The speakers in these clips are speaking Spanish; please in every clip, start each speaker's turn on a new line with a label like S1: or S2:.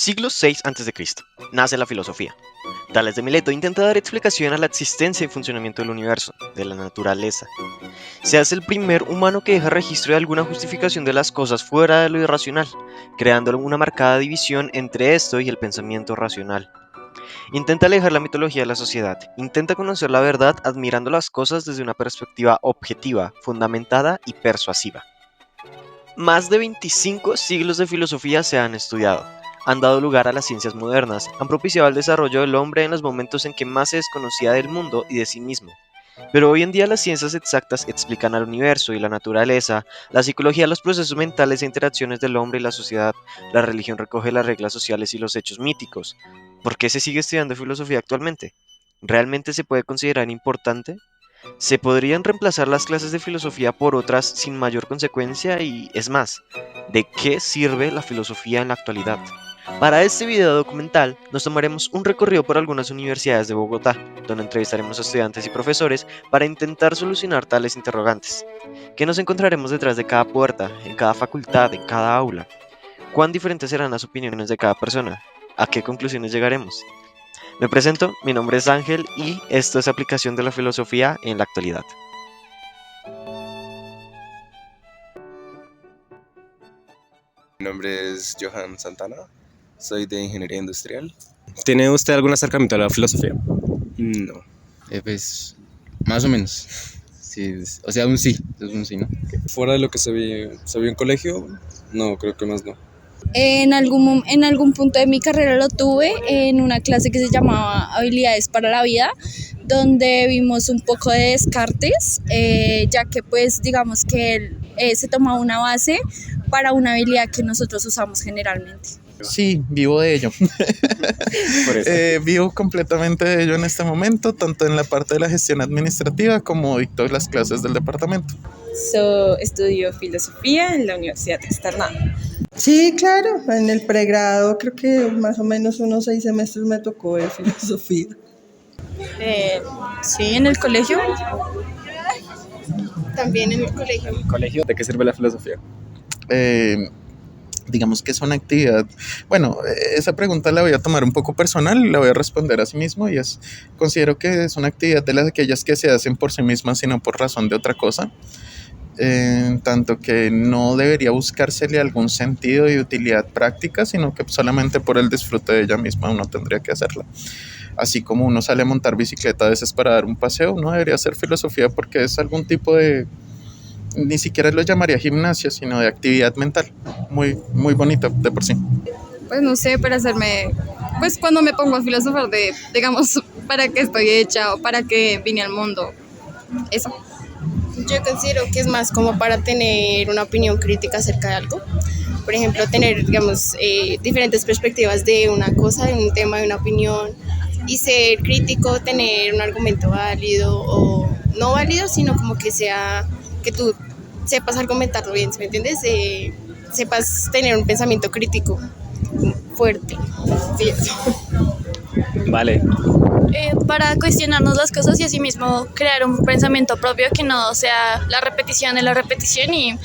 S1: Siglo VI a.C. nace la filosofía. Tales de Mileto intenta dar explicación a la existencia y funcionamiento del universo, de la naturaleza. Se hace el primer humano que deja registro de alguna justificación de las cosas fuera de lo irracional, creando una marcada división entre esto y el pensamiento racional. Intenta alejar la mitología de la sociedad, intenta conocer la verdad admirando las cosas desde una perspectiva objetiva, fundamentada y persuasiva. Más de 25 siglos de filosofía se han estudiado, han dado lugar a las ciencias modernas, han propiciado el desarrollo del hombre en los momentos en que más se desconocía del mundo y de sí mismo. Pero hoy en día las ciencias exactas explican al universo y la naturaleza, la psicología los procesos mentales e interacciones del hombre y la sociedad, la religión recoge las reglas sociales y los hechos míticos. ¿Por qué se sigue estudiando filosofía actualmente? ¿Realmente se puede considerar importante? ¿Se podrían reemplazar las clases de filosofía por otras sin mayor consecuencia? Y es más, ¿de qué sirve la filosofía en la actualidad? Para este video documental nos tomaremos un recorrido por algunas universidades de Bogotá, donde entrevistaremos a estudiantes y profesores para intentar solucionar tales interrogantes. ¿Qué nos encontraremos detrás de cada puerta, en cada facultad, en cada aula? ¿Cuán diferentes serán las opiniones de cada persona? ¿A qué conclusiones llegaremos? Me presento, mi nombre es Ángel y esto es Aplicación de la Filosofía en la Actualidad.
S2: Mi nombre es Johan Santana, soy de Ingeniería Industrial.
S3: ¿Tiene usted algún acercamiento a la filosofía?
S2: No.
S4: Pues más o menos. Sí, o sea, un sí, es un sí, ¿no?
S5: Fuera de lo que se vio en colegio, no, creo que más no.
S6: En algún punto de mi carrera lo tuve en una clase que se llamaba Habilidades para la Vida, donde vimos un poco de Descartes, ya que pues digamos que se tomaba una base para una habilidad que nosotros usamos generalmente.
S7: Sí, vivo de ello. Vivo completamente de ello en este momento, tanto en la parte de la gestión administrativa como dicto las clases del departamento.
S8: Estudio filosofía en la Universidad Externada.
S9: Sí, claro, en el pregrado creo que más o menos unos 6 semestres me tocó de filosofía.
S6: Sí, en el colegio.
S8: También en el colegio.
S3: ¿En el colegio? ¿De qué sirve la filosofía?
S7: Digamos que es una actividad, bueno, esa pregunta la voy a tomar un poco personal y la voy a responder a sí mismo y considero que es una actividad de las aquellas que se hacen por sí mismas y no por razón de otra cosa, tanto que no debería buscársele algún sentido y utilidad práctica, sino que solamente por el disfrute de ella misma uno tendría que hacerla. Así como uno sale a montar bicicleta a veces para dar un paseo, uno debería hacer filosofía porque es algún tipo de, ni siquiera lo llamaría gimnasia, sino de actividad mental, muy, muy bonita de por sí.
S6: Pues no sé, para hacerme, pues cuando me pongo a filosofar digamos, para qué estoy hecha o para qué vine al mundo, eso.
S8: Yo considero que es más como para tener una opinión crítica acerca de algo. Por ejemplo, tener, digamos, diferentes perspectivas de una cosa, de un tema, de una opinión, y ser crítico, tener un argumento válido o no válido, sino como que sea, que tú sepas argumentarlo bien, ¿me entiendes? Sepas tener un pensamiento crítico fuerte. Sí, eso.
S3: Vale.
S6: Para cuestionarnos las cosas y asimismo crear un pensamiento propio que no sea la repetición de la repetición y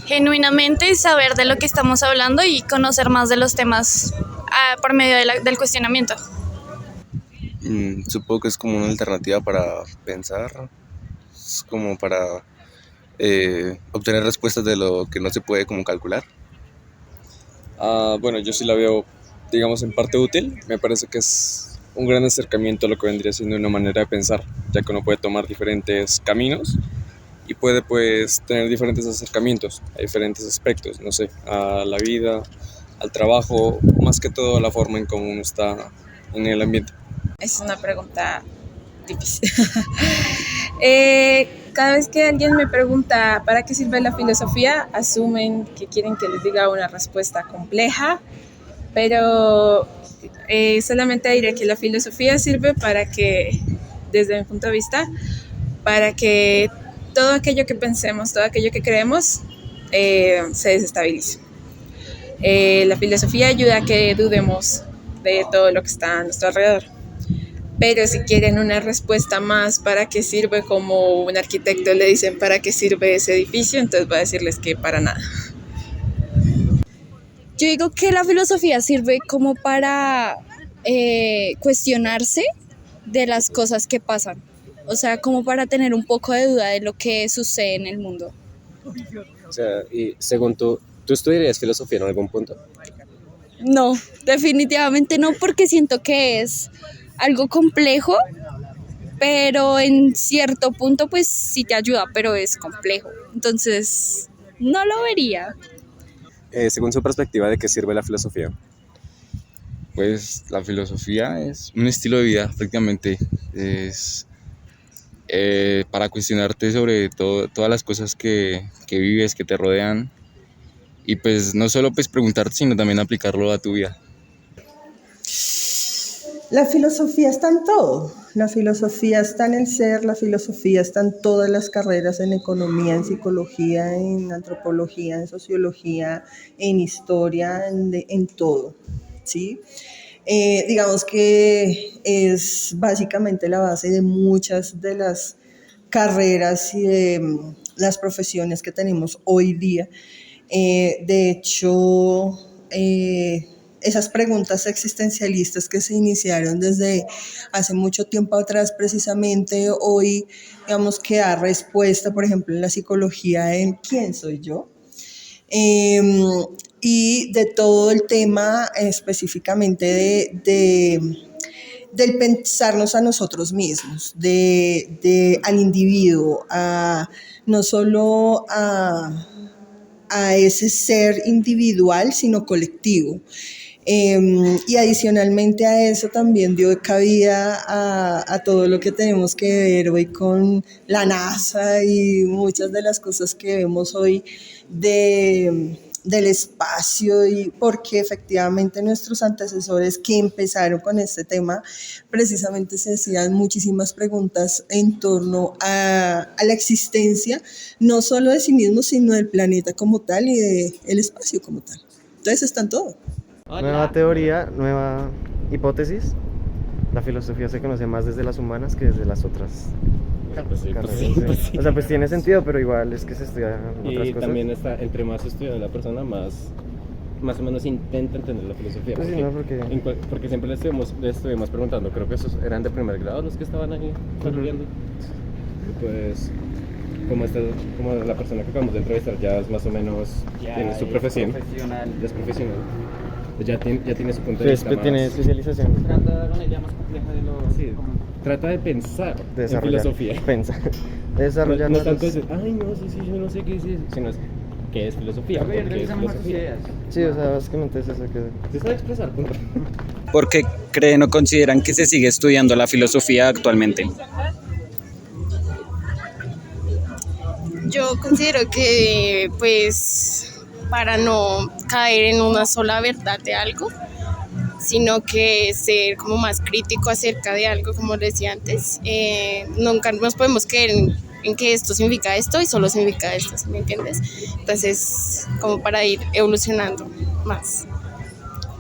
S6: genuinamente saber de lo que estamos hablando y conocer más de los temas por medio del cuestionamiento.
S2: Supongo que es como una alternativa para pensar, es como para obtener respuestas de lo que no se puede como calcular.
S5: Bueno, yo sí la veo, digamos, en parte útil. Me parece que es un gran acercamiento a lo que vendría siendo una manera de pensar, ya que uno puede tomar diferentes caminos y puede pues tener diferentes acercamientos a diferentes aspectos, no sé, a la vida, al trabajo, más que todo a la forma en cómo uno está en el ambiente.
S8: Es una pregunta difícil. Cada vez que alguien me pregunta ¿para qué sirve la filosofía?, asumen que quieren que les diga una respuesta compleja, pero solamente diré que la filosofía sirve para que, desde mi punto de vista, para que todo aquello que pensemos, todo aquello que creemos, se desestabilice. La filosofía ayuda a que dudemos de todo lo que está a nuestro alrededor. Pero si quieren una respuesta más, ¿para qué sirve? Como un arquitecto le dicen, ¿para qué sirve ese edificio? Entonces va a decirles que para nada.
S6: Yo digo que la filosofía sirve como para cuestionarse de las cosas que pasan, o sea, como para tener un poco de duda de lo que sucede en el mundo.
S3: O sea, y según ¿tú estudiarías filosofía en algún punto?
S6: No, definitivamente no, porque siento que es algo complejo, pero en cierto punto pues sí te ayuda, pero es complejo. Entonces, no lo vería.
S3: Según su perspectiva, ¿de qué sirve la filosofía?
S4: Pues la filosofía es un estilo de vida prácticamente. Es para cuestionarte sobre todas las cosas que vives, que te rodean. Y pues no solo pues preguntarte, sino también aplicarlo a tu vida.
S9: La filosofía está en todo. La filosofía está en el ser, la filosofía está en todas las carreras, en economía, en psicología, en antropología, en sociología, en historia, en todo, ¿sí? Digamos que es básicamente la base de muchas de las carreras y de las profesiones que tenemos hoy día. De hecho, esas preguntas existencialistas que se iniciaron desde hace mucho tiempo atrás, precisamente hoy, digamos que da respuesta, por ejemplo, en la psicología en ¿quién soy yo? Y de todo el tema específicamente del pensarnos a nosotros mismos, al individuo, no solo a ese ser individual, sino colectivo. Y adicionalmente a eso también dio cabida a todo lo que tenemos que ver hoy con la NASA y muchas de las cosas que vemos hoy del espacio, y porque efectivamente nuestros antecesores que empezaron con este tema precisamente se hacían muchísimas preguntas en torno a la existencia no solo de sí mismos, sino del planeta como tal y del espacio como tal. Entonces está en todo.
S10: Nueva teoría, nueva hipótesis. La filosofía se conoce más desde las humanas que desde las otras. carreras, sí. O sea, pues tiene sentido, pero igual es que se estudian otras
S3: Y
S10: cosas.
S3: también está, entre más estudia la persona, más o menos intenta entender la filosofía.
S10: Pues sí, ¿no?
S3: Porque siempre le estuvimos preguntando, creo que esos eran de primer grado los que estaban ahí estudiando. Pues como la persona que acabamos de entrevistar ya es más o menos, tiene su profesión, ya es profesional. Ya tiene su punto de vista más.
S10: Tiene especialización.
S11: Trata de dar una idea más compleja de lo
S3: Sí, trata de pensar en filosofía.
S10: Pensar. Desarrollar.
S3: No tanto decir, ay, no, sí, yo no sé qué es eso, sino es, ¿qué es filosofía? ¿Por qué es filosofía?
S10: Sí, o sea, básicamente es eso que...
S3: Se sabe expresar, punto.
S11: ¿Por qué creen o consideran que se sigue estudiando la filosofía actualmente?
S12: Yo considero que, pues, para no caer en una sola verdad de algo, sino que ser como más crítico acerca de algo, como decía antes, nunca nos podemos quedar en que esto significa esto y solo significa esto, ¿sí me entiendes? Entonces, como para ir evolucionando más.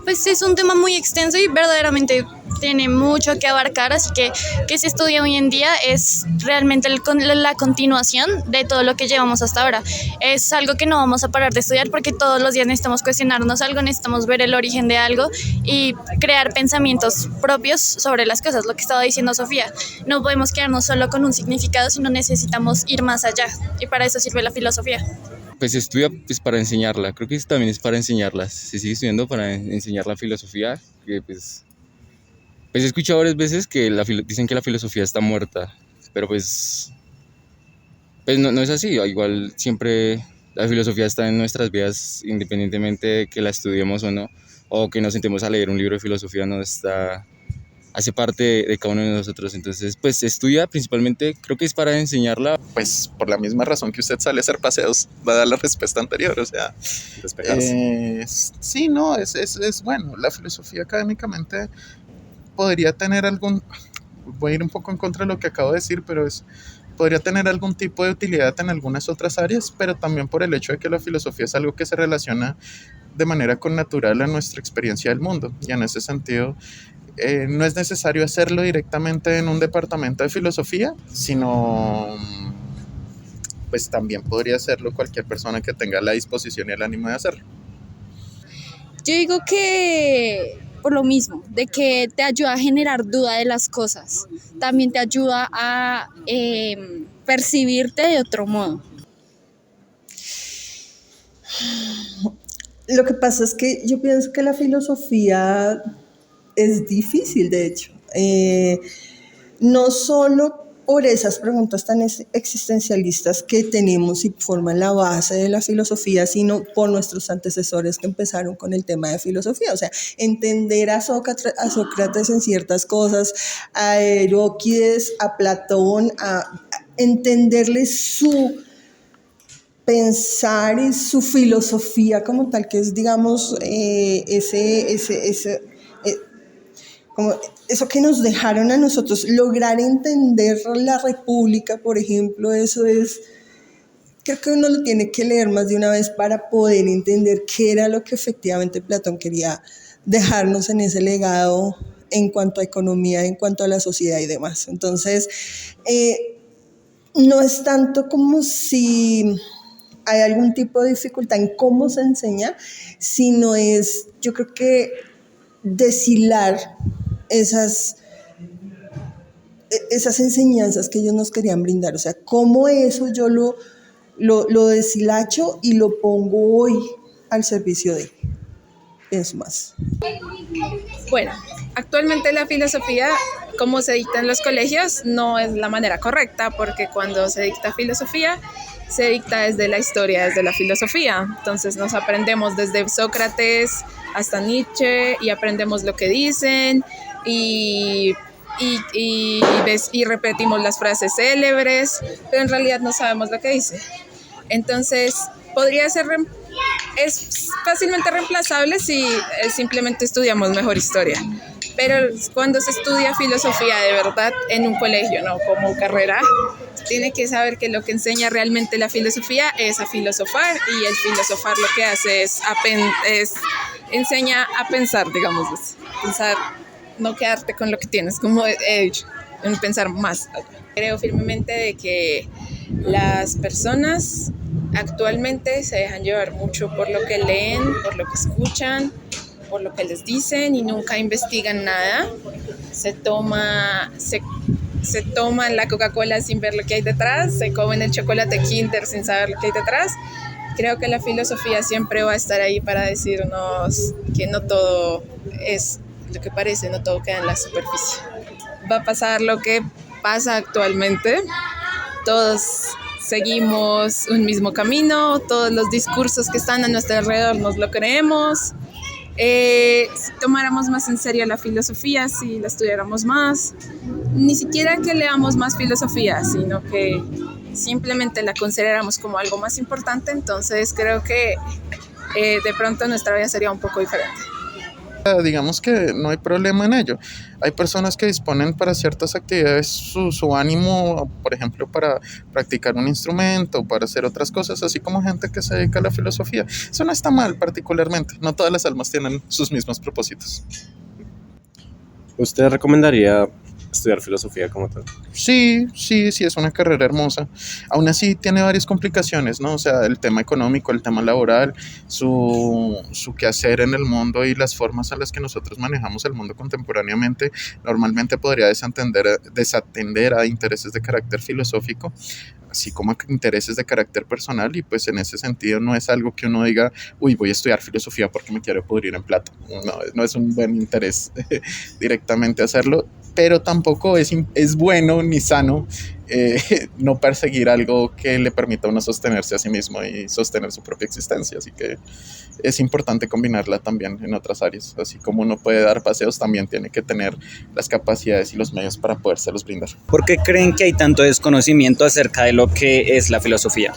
S13: Pues es un tema muy extenso y verdaderamente tiene mucho que abarcar, así que se estudia hoy en día es realmente la continuación de todo lo que llevamos hasta ahora. Es algo que no vamos a parar de estudiar porque todos los días necesitamos cuestionarnos algo, necesitamos ver el origen de algo y crear pensamientos propios sobre las cosas, lo que estaba diciendo Sofía. No podemos quedarnos solo con un significado, sino necesitamos ir más allá y para eso sirve la filosofía.
S4: Pues se estudia pues, para enseñarla, creo que también es para enseñarla, se sigue estudiando para enseñar la filosofía, que pues he escuchado varias veces que dicen que la filosofía está muerta, pero pues no es así, igual siempre la filosofía está en nuestras vidas, independientemente de que la estudiemos o no, o que nos sentemos a leer un libro de filosofía, no está... hace parte de cada uno de nosotros, entonces pues se estudia principalmente, creo que es para enseñarla.
S7: Pues por la misma razón que usted sale a hacer paseos, va a dar la respuesta anterior, o sea, sí, no, es bueno, la filosofía académicamente podría tener voy a ir un poco en contra de lo que acabo de decir, pero podría tener algún tipo de utilidad en algunas otras áreas, pero también por el hecho de que la filosofía es algo que se relaciona de manera connatural a nuestra experiencia del mundo, y en ese sentido no es necesario hacerlo directamente en un departamento de filosofía, sino pues también podría hacerlo cualquier persona que tenga la disposición y el ánimo de hacerlo.
S6: Yo digo que por lo mismo, de que te ayuda a generar duda de las cosas, también te ayuda a percibirte de otro modo.
S9: Lo que pasa es que yo pienso que la filosofía es difícil, de hecho. No solo por esas preguntas tan existencialistas que tenemos y forman la base de la filosofía, sino por nuestros antecesores que empezaron con el tema de filosofía. O sea, entender a Sócrates en ciertas cosas, a Heróquides, a Platón, a entenderle su pensar y su filosofía como tal, que es, digamos, como eso que nos dejaron a nosotros, lograr entender la República, por ejemplo, eso es, creo que uno lo tiene que leer más de una vez para poder entender qué era lo que efectivamente Platón quería dejarnos en ese legado en cuanto a economía, en cuanto a la sociedad y demás. Entonces, no es tanto como si hay algún tipo de dificultad en cómo se enseña, sino es, yo creo que deshilar esas enseñanzas que ellos nos querían brindar. O sea, cómo eso yo lo deshilacho y lo pongo hoy al servicio de, pienso más.
S8: Bueno, actualmente la filosofía, como se dicta en los colegios, no es la manera correcta, porque cuando se dicta filosofía, se dicta desde la historia, desde la filosofía. Entonces nos aprendemos desde Sócrates hasta Nietzsche y aprendemos lo que dicen y repetimos las frases célebres, pero en realidad no sabemos lo que dice. Entonces podría ser es fácilmente reemplazable si simplemente estudiamos mejor historia. Pero cuando se estudia filosofía de verdad en un colegio, no como carrera, tiene que saber que lo que enseña realmente la filosofía es a filosofar, y el filosofar lo que hace es enseña a pensar, digamos, pensar, no quedarte con lo que tienes, como en pensar más. Creo firmemente de que las personas actualmente se dejan llevar mucho por lo que leen, por lo que escuchan, por lo que les dicen, y nunca investigan nada. Se toman la Coca-Cola sin ver lo que hay detrás, se comen el chocolate Kinder sin saber lo que hay detrás. Creo que la filosofía siempre va a estar ahí para decirnos que no todo es lo que parece, no todo queda en la superficie. Va a pasar lo que pasa actualmente. Todos seguimos un mismo camino, todos los discursos que están a nuestro alrededor nos lo creemos. Si tomáramos más en serio la filosofía, si la estudiáramos más, ni siquiera que leamos más filosofía, sino que simplemente la consideramos como algo más importante, entonces creo que de pronto nuestra vida sería un poco diferente.
S7: Digamos que no hay problema en ello. Hay personas que disponen para ciertas actividades su ánimo, por ejemplo, para practicar un instrumento o para hacer otras cosas, así como gente que se dedica a la filosofía. Eso no está mal particularmente. No todas las almas tienen sus mismos propósitos.
S3: ¿Usted recomendaría estudiar filosofía como tal?
S7: Sí, es una carrera hermosa. Aún así tiene varias complicaciones, ¿no? O sea, el tema económico, el tema laboral, su quehacer en el mundo y las formas a las que nosotros manejamos el mundo contemporáneamente normalmente podría desatender a intereses de carácter filosófico, así como a intereses de carácter personal, y pues en ese sentido no es algo que uno diga, uy, voy a estudiar filosofía porque me quiero pudrir en plata. No es un buen interés directamente hacerlo, pero tampoco es bueno ni sano no perseguir algo que le permita a uno sostenerse a sí mismo y sostener su propia existencia. Así que es importante combinarla también en otras áreas. Así como uno puede dar paseos, también tiene que tener las capacidades y los medios para podérselos brindar.
S11: ¿Por qué creen que hay tanto desconocimiento acerca de lo que es la filosofía?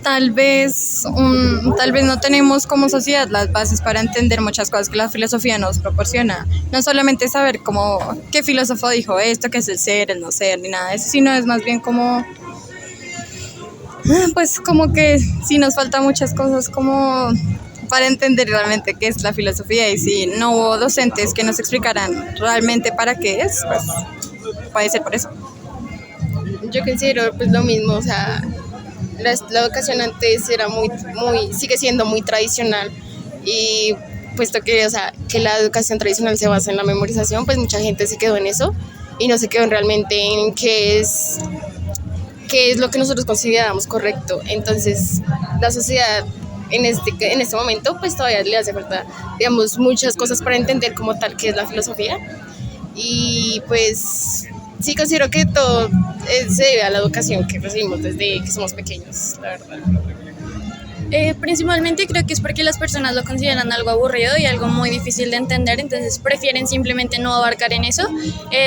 S13: Tal vez no tenemos como sociedad las bases para entender muchas cosas que la filosofía nos proporciona. No solamente saber como qué filósofo dijo esto, qué es el ser, el no ser, ni nada de eso, sino es más bien como, pues como que sí nos faltan muchas cosas como para entender realmente qué es la filosofía, y si no hubo docentes que nos explicaran realmente para qué es, pues puede ser por eso.
S12: Yo considero pues lo mismo, o sea, la educación antes era sigue siendo muy tradicional, y puesto que, o sea, que la educación tradicional se basa en la memorización, pues mucha gente se quedó en eso y no se quedó realmente en qué es lo que nosotros consideramos correcto. Entonces, la sociedad en este momento, pues todavía le hace falta, digamos, muchas cosas para entender como tal qué es la filosofía. Y pues sí considero que todo se debe a la educación que recibimos desde que somos pequeños, la verdad.
S13: Principalmente creo que es porque las personas lo consideran algo aburrido y algo muy difícil de entender, entonces prefieren simplemente no abarcar en eso.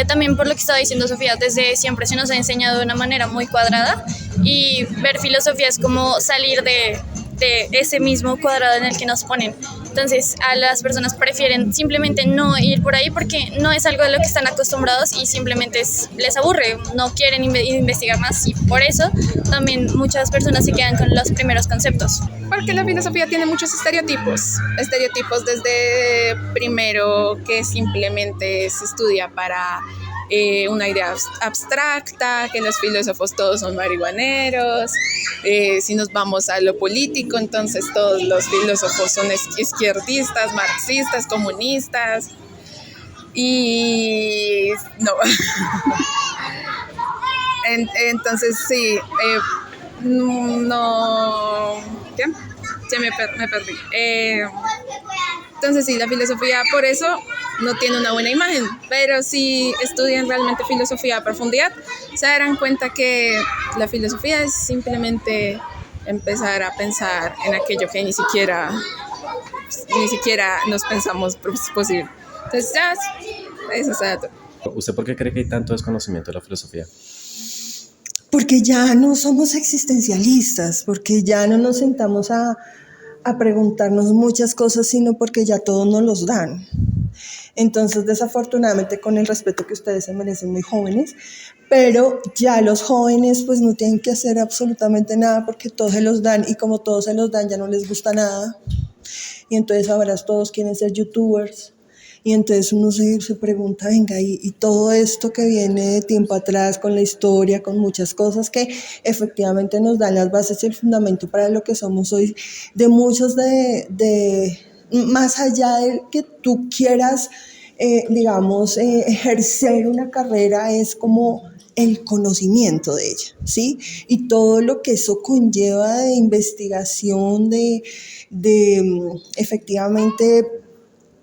S13: También por lo que estaba diciendo Sofía, desde siempre se nos ha enseñado de una manera muy cuadrada y ver filosofía es como salir de ese mismo cuadrado en el que nos ponen. Entonces a las personas prefieren simplemente no ir por ahí porque no es algo de lo que están acostumbrados y simplemente les aburre, no quieren investigar más y por eso también muchas personas se quedan con los primeros conceptos.
S8: Porque la filosofía tiene muchos estereotipos desde primero que simplemente se estudia para una idea abstracta, que los filósofos todos son marihuaneros. Si nos vamos a lo político, entonces todos los filósofos son izquierdistas, marxistas, comunistas y no. Entonces sí, no, ¿qué? Ya me perdí. Entonces sí, la filosofía por eso no tiene una buena imagen, pero si estudian realmente filosofía a profundidad, se darán cuenta que la filosofía es simplemente empezar a pensar en aquello que ni siquiera nos pensamos posible. Entonces ya, eso es todo.
S3: ¿Usted por qué cree que hay tanto desconocimiento de la filosofía?
S9: Porque ya no somos existencialistas, porque ya no nos sentamos a preguntarnos muchas cosas, sino porque ya todos nos los dan. Entonces, desafortunadamente, con el respeto que ustedes se merecen muy jóvenes, pero ya los jóvenes pues no tienen que hacer absolutamente nada porque todos se los dan y como todos se los dan ya no les gusta nada. Y entonces ahora todos quieren ser youtubers. Y entonces uno se pregunta, venga, y todo esto que viene de tiempo atrás con la historia, con muchas cosas que efectivamente nos dan las bases y el fundamento para lo que somos hoy, de muchos más allá de que tú quieras, ejercer una carrera, es como el conocimiento de ella, ¿sí? Y todo lo que eso conlleva de investigación, de efectivamente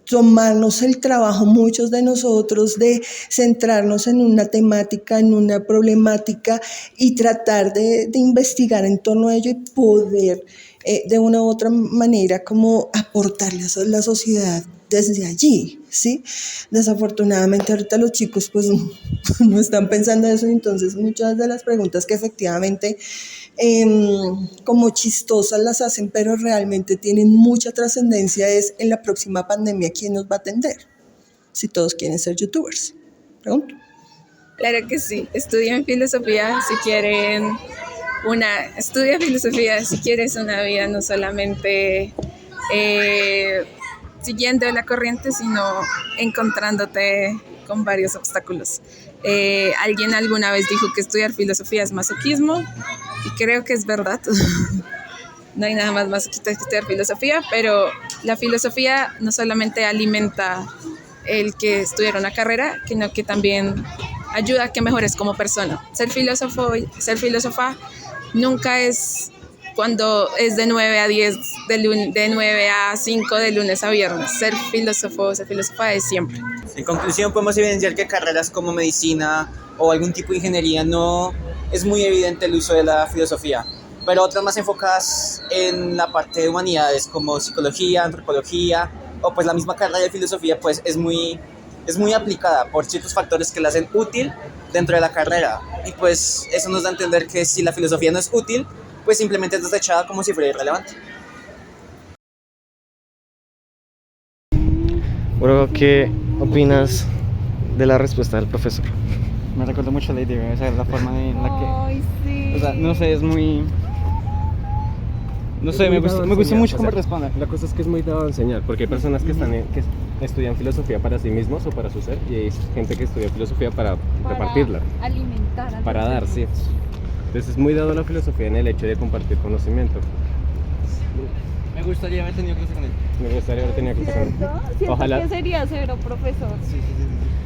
S9: tomarnos el trabajo, muchos de nosotros, de centrarnos en una temática, en una problemática y tratar de investigar en torno a ello y poder de una u otra manera como aportarle a la sociedad desde allí, ¿sí? Desafortunadamente ahorita los chicos pues no están pensando eso, entonces muchas de las preguntas que efectivamente como chistosas las hacen, pero realmente tienen mucha trascendencia es en la próxima pandemia, ¿quién nos va a atender? Si todos quieren ser youtubers. Pregunto.
S8: Claro que sí, estudian filosofía si quieren estudia filosofía si quieres una vida no solamente siguiendo la corriente, sino encontrándote con varios obstáculos. Alguien alguna vez dijo que estudiar filosofía es masoquismo y creo que es verdad. No hay nada más masoquista que estudiar filosofía, pero la filosofía no solamente alimenta el que estudiara una carrera, sino que también ayuda a que mejores como persona. Ser filósofa nunca es cuando es de 9 a 10, de 9 a 5 de lunes a viernes. Ser filósofa es siempre.
S14: En conclusión, podemos evidenciar que carreras como medicina o algún tipo de ingeniería no es muy evidente el uso de la filosofía, pero otras más enfocadas en la parte de humanidades como psicología, antropología o pues la misma carrera de filosofía pues es muy aplicada por ciertos factores que la hacen útil dentro de la carrera y pues eso nos da a entender que si la filosofía no es útil pues simplemente es desechada como si fuera irrelevante.
S10: Bueno, ¿qué opinas de la respuesta del profesor?
S15: Me recuerda mucho a Lady Gaga, esa es la forma en la que...
S8: Ay, sí.
S15: O sea, no sé, es muy... No sé, me gusta mucho cómo responde.
S3: La cosa es que es muy dado a enseñar, porque hay personas que estudian filosofía para sí mismos o para su ser, y hay gente que estudia filosofía para repartirla.
S6: Alimentar.
S3: Para dar, sí. Entonces es muy dado a la filosofía en el hecho de compartir conocimiento.
S15: Me gustaría haber tenido clase con él.
S3: Me gustaría haber tenido clase con él.
S6: ¿Cierto? Siento
S3: Ojalá
S6: que sería cero profesor.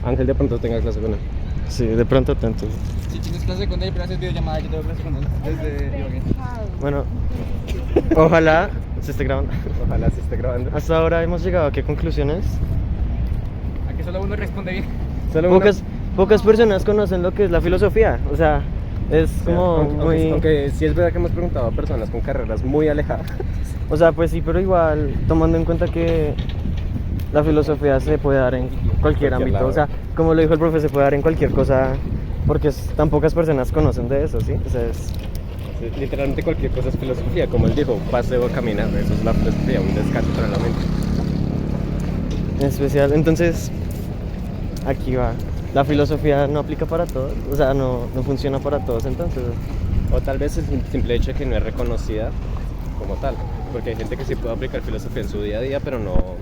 S3: Ángel de pronto tenga clase con él.
S10: Sí, de pronto tanto.
S15: Si tienes clase con él, pero haces videollamada, yo tengo clase con él desde Ibagué.
S10: Bueno, ojalá se esté grabando.
S3: Ojalá se esté grabando.
S10: Hasta ahora hemos llegado a qué conclusiones.
S15: Aquí solo uno responde bien.
S3: Solo
S10: Pocas personas conocen lo que es la filosofía. O sea, es como muy...
S3: Aunque sí es verdad que hemos preguntado a personas con carreras muy alejadas.
S10: O sea, pues sí, pero igual, tomando en cuenta que la filosofía se puede dar en cualquier ámbito.
S3: lado.
S10: O sea, como lo dijo el profe, se puede dar en cualquier cosa, porque tan pocas personas conocen de eso, ¿sí? O sea, es...
S3: Literalmente cualquier cosa es filosofía, como él dijo, paseo o caminar, eso es la filosofía, un descanso para la mente.
S10: en especial. Entonces, aquí va. La filosofía no aplica para todos, o sea, no funciona para todos, entonces.
S3: O tal vez es el simple hecho de que no es reconocida como tal, porque hay gente que sí puede aplicar filosofía en su día a día, pero no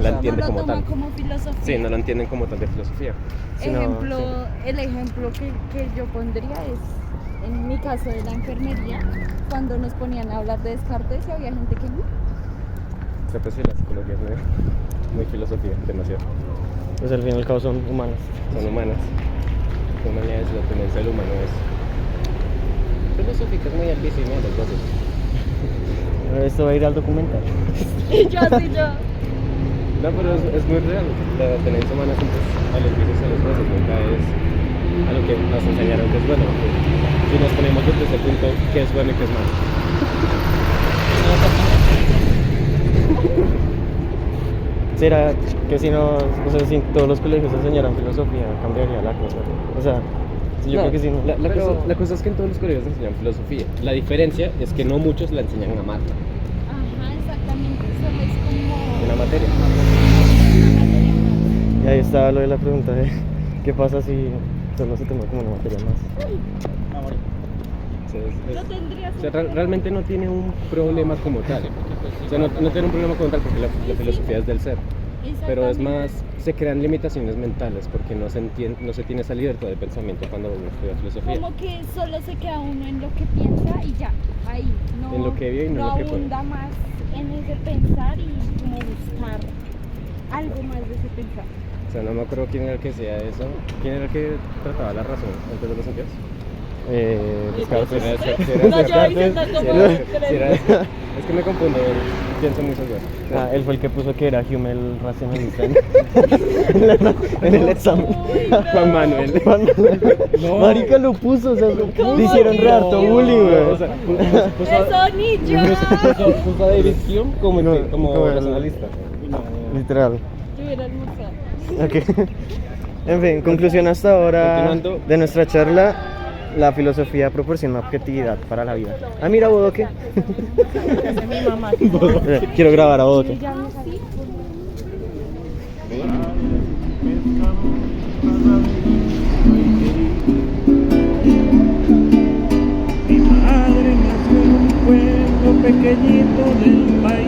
S3: la entiende como tal.
S6: Como filosofía.
S3: Sí, no la entienden como tal de filosofía.
S6: El ejemplo que yo pondría es, en mi caso de la enfermería, cuando nos ponían a hablar de Descartes y había gente que no.
S3: O sea, pues sí, la psicología es muy filosofía, demasiado.
S10: Pues al fin y al cabo son humanas.
S3: Son humanas. La humanidad es la tendencia del humano es filosófica, es muy altísima los dos.
S10: Esto va a ir al documental.
S6: yo.
S3: No, pero es muy real. La tendencia humana siempre es a los vicios y a los goces, nunca es a lo que nos enseñaron que es bueno. Si nos ponemos desde ese punto, qué es bueno y qué es malo.
S10: ¿Será que si no, o sea, si todos los colegios enseñaran filosofía, cambiaría la cosa? O sea, yo creo que sí.
S3: La cosa es que en todos los colegios enseñan filosofía. La diferencia es que no muchos la enseñan a amarla.
S6: Ajá, exactamente. Solo es como
S3: Una materia.
S10: Y ahí está lo de la pregunta de qué pasa si solo se toma como una materia más.
S3: O sea, realmente no tiene un problema como tal. O sea, no tiene un problema como tal porque la filosofía es del ser. Pero es más, se crean limitaciones mentales porque no se tiene esa libertad de pensamiento cuando uno estudia filosofía.
S6: Como que solo se queda uno en lo que piensa y ya, ahí. No,
S3: En lo que vive y no en lo que puede.
S6: abunda más en ese pensar y como buscar algo más de ese pensar.
S3: O sea, no me acuerdo quién era el que decía eso. ¿Quién era el que trataba la razón antes de los sentidos?
S10: Descartes.
S3: Es que me confundo, pienso muchas veces.
S10: Él fue el que puso que era Hume el racionalista en el examen.
S3: Juan Manuel.
S10: No. Marica lo puso, o sea, le hicieron re harto bullying, güey.
S3: O sea,
S6: ¡Eso ni yo!
S3: puso a David Hume como racionalista.
S10: Literal.
S6: Yo hubiera almorzado.
S10: Ok. En fin, conclusión hasta ahora
S3: Continuando.
S10: de nuestra charla. La filosofía proporciona objetividad para la vida. Ah, mira, Bodoque. Quiero grabar a Bodoque.
S16: Mi madre nació en un pueblo pequeñito del país.